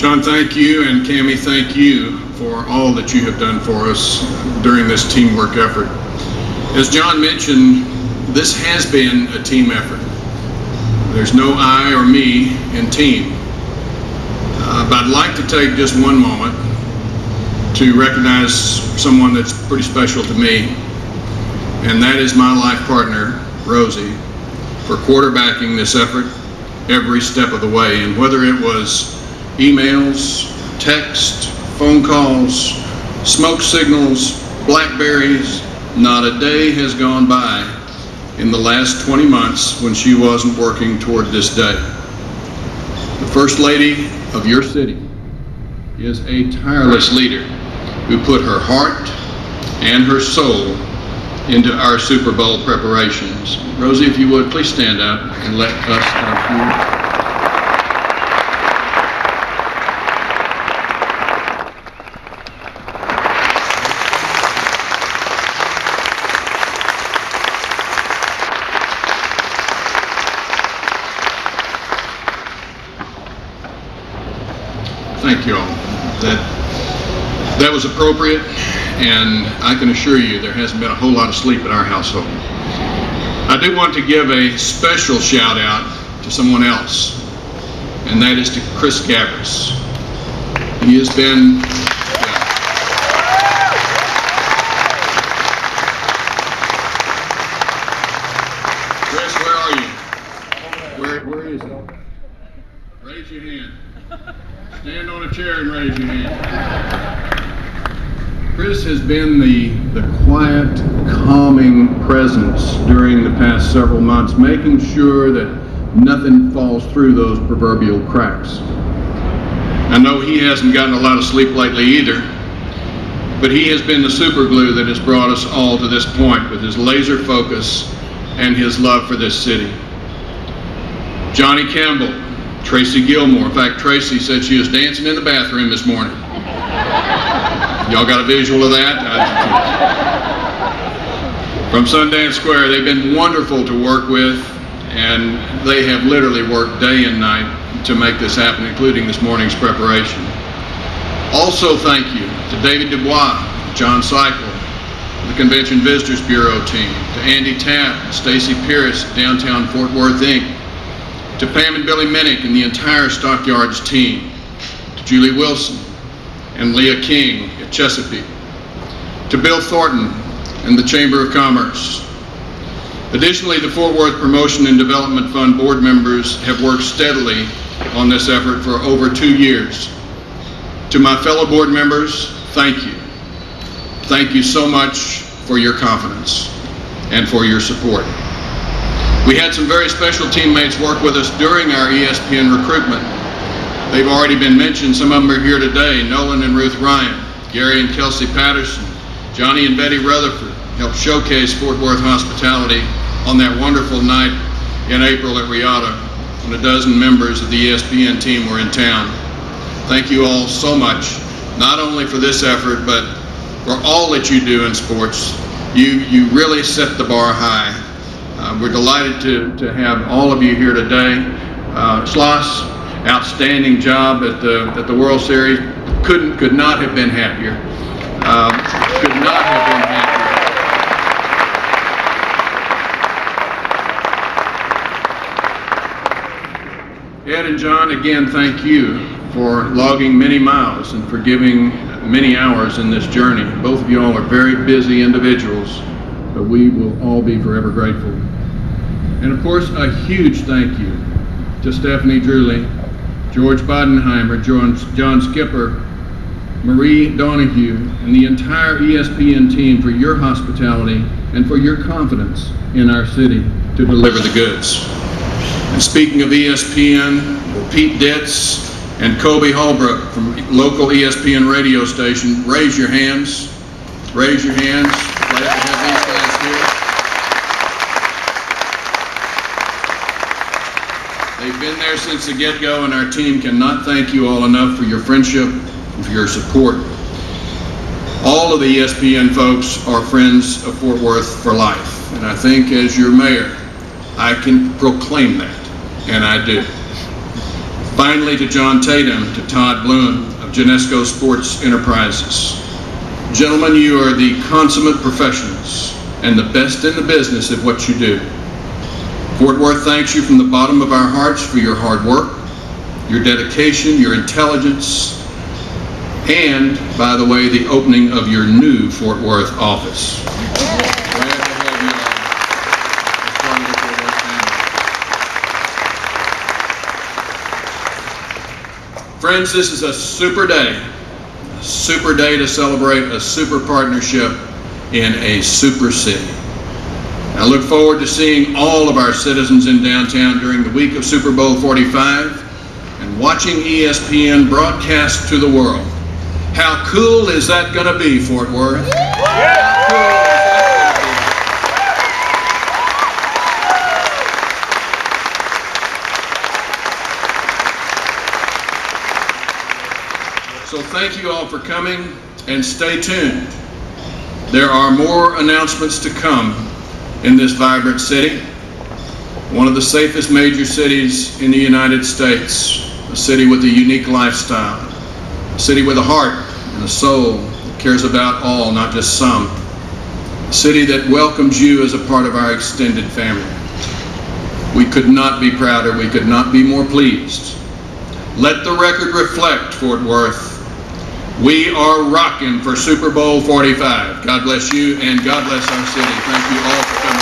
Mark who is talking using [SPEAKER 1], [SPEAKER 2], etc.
[SPEAKER 1] John, thank you, and Cammie, thank you for all that you have done for us during this teamwork effort. As John mentioned, this has been a team effort. There's no I or me in team. But I'd like to take just one moment to recognize someone that's pretty special to me, and that is my life partner, Rosie, for quarterbacking this effort every step of the way. And whether it was emails, text, phone calls, smoke signals, Blackberries, not a day has gone by in the last 20 months when she wasn't working toward this day. The First Lady of your city is a tireless leader who put her heart and her soul into our Super Bowl preparations. Rosie, if you would, please stand up and let us have you. Thank you all. That was appropriate, and I can assure you there hasn't been a whole lot of sleep in our household. I do want to give a special shout out to someone else, and that is to Chris Gabris. He has been Chris, where are you? Where is he? Raise your hand. Stand on a chair and raise your hand. Chris has been the quiet, calming presence during the past several months, making sure that nothing falls through those proverbial cracks. I know he hasn't gotten a lot of sleep lately either, but he has been the super glue that has brought us all to this point with his laser focus and his love for this city. Johnny Campbell, Tracy Gilmore. In fact, Tracy said she was dancing in the bathroom this morning. Y'all got a visual of that? From Sundance Square, they've been wonderful to work with, and they have literally worked day and night to make this happen, including this morning's preparation. Also, thank you to David Dubois, John Cycle, the Convention Visitors Bureau team, to Andy Tapp, Stacy Pierce, Downtown Fort Worth, Inc., to Pam and Billy Minnick and the entire Stockyards team, to Julie Wilson and Leah King at Chesapeake, to Bill Thornton and the Chamber of Commerce. Additionally, the Fort Worth Promotion and Development Fund board members have worked steadily on this effort for over 2 years. To my fellow board members, thank you. Thank you so much for your confidence and for your support. We had some very special teammates work with us during our ESPN recruitment. They've already been mentioned. Some of them are here today. Nolan and Ruth Ryan, Gary and Kelsey Patterson, Johnny and Betty Rutherford helped showcase Fort Worth hospitality on that wonderful night in April at Riata when a dozen members of the ESPN team were in town. Thank you all so much, not only for this effort, but for all that you do in sports. You really set the bar high. We're delighted to have all of you here today. Schloss, outstanding job at the World Series. Could not have been happier. Could not have been happier. Ed and John, again, thank you for logging many miles and for giving many hours in this journey. Both of you all are very busy individuals, but we will all be forever grateful. And of course, a huge thank you to Stephanie Drewley, George Bodenheimer, John Skipper, Marie Donahue, and the entire ESPN team for your hospitality and for your confidence in our city to deliver the goods. And speaking of ESPN, Pete Ditz and Kobe Holbrook from local ESPN radio station, raise your hands. Raise your hands. Glad to have these guys here. They've been there since the get-go, and our team cannot thank you all enough for your friendship and for your support. All of the ESPN folks are friends of Fort Worth for life, and I think as your mayor, I can proclaim that, and I do. Finally, to John Tatum, to Todd Bloom of Genesco Sports Enterprises. Gentlemen, you are the consummate professionals and the best in the business at what you do. Fort Worth thanks you from the bottom of our hearts for your hard work, your dedication, your intelligence, and, by the way, the opening of your new Fort Worth office. Glad to have you all as part of the Fort Worth family. Friends, this is a super day to celebrate a super partnership in a super city. I look forward to seeing all of our citizens in downtown during the week of Super Bowl 45 and watching ESPN broadcast to the world. How cool is that going to be, Fort Worth? How cool is that going to be? So thank you all for coming, and stay tuned. There are more announcements to come in this vibrant city, one of the safest major cities in the United States, a city with a unique lifestyle, a city with a heart and a soul that cares about all, not just some, a city that welcomes you as a part of our extended family. We could not be prouder, we could not be more pleased. Let the record reflect, Fort Worth. We are rocking for Super Bowl 45. God bless you, and God bless our city. Thank you all for coming.